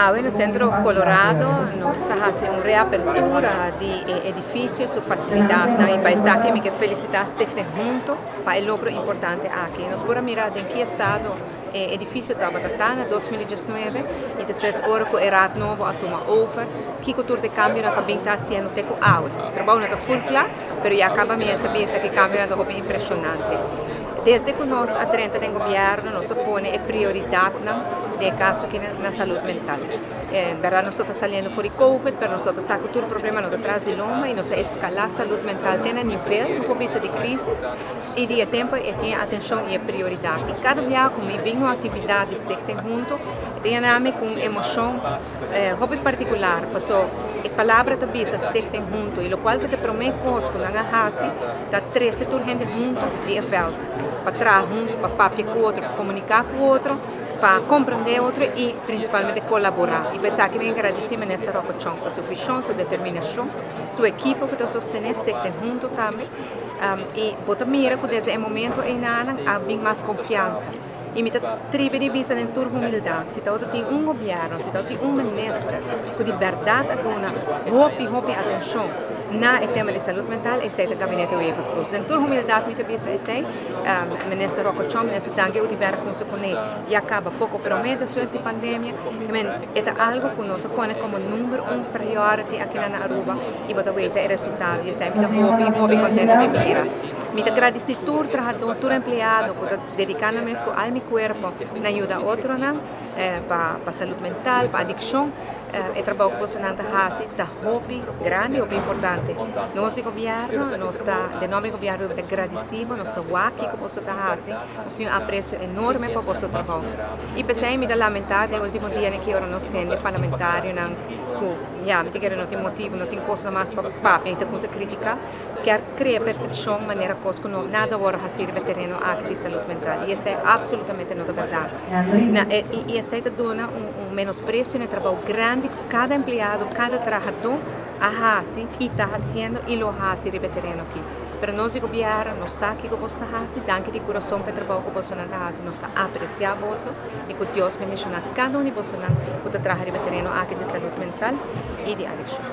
No centro Colorado nós está fazendo uma reabertura de edifícios, sua facilidade na paisaje, me que felicitar este junto para o logro importante aqui. Nós podemos mirar em que estado o edifício estava em 2019 e depois agora com o Erato novo a tomar over, que cultura de cambio também está sendo com água. O trabalho não está full claro, mas já acaba de saber que o cambio é algo impressionante. Desde que nós atrenta no governo, nós põe a prioridade no caso que na saúde mental. Verdade, nós estamos saindo fora de Covid, mas nós estamos sacando todo o problema no atrás de loma e nós escalar a saúde mental tem a nível, no vista de crise, e de tempo e tem atenção e a prioridade. E cada dia, como vem uma atividade que tem junto, tem a ver com emoção, hobby particular, passou a palavra da bisa que junto, e o qual que te promete conosco na Hasi, da três setores gente junto de evento, para trabalhar junto, para papiar com o outro, para comunicar com o outro, para compreender o outro e principalmente colaborar. E pensar que nem agradecemos nessa rocochão, para sua visão, sua determinação, sua equipe que te sustenta junto também, e botar mira que nesse momento há bem mais confiança. E me tribe de vista em toda humildade. Se você tem governo, se você tem ministro que de verdade dona roupa atenção na tema de saúde mental, esse é o gabinete do Eva Cruz. Em toda humildade, me vista esse ministro Rocochão, ministro Dangue, o tiver com se conhe e acaba pouco promete sobre essa pandemia. É algo que nós põe como número priority aqui na Aruba e bota ver o resultado. E sempre hobby contente de mira. Me agradecer todo trabalhador, todo empregado que está dedicando mesmo ao meu corpo na ajuda a outros para a saúde mental, para a adicção. O trabalho que você não faz está hobby grande, hobby importante. Nós de governo, nós está de nome do governo agradecido, nós está aqui que você está fazendo, nós temos um apreço enorme para o seu trabalho. E pensei me lamentar no último dia em que nós temos parlamentário me diga não tem motivo, não tem coisa mais para então coisa criticar, quer criar percepção de maneira que não nada agora a ser veterano aqui de saúde mental e isso é absolutamente não verdade. E isso dona menosprezo no trabalho grande que cada empregado, cada trabalhador faz e está fazendo e lo faz de veterano aqui. Pero nós de governo, nós sabemos que você faz, danke de coração para o trabalho que você faz, nós apreciamos você e que Deus menciona cada um de vocês para trabalhar de veterano aqui de saúde mental e de adicção.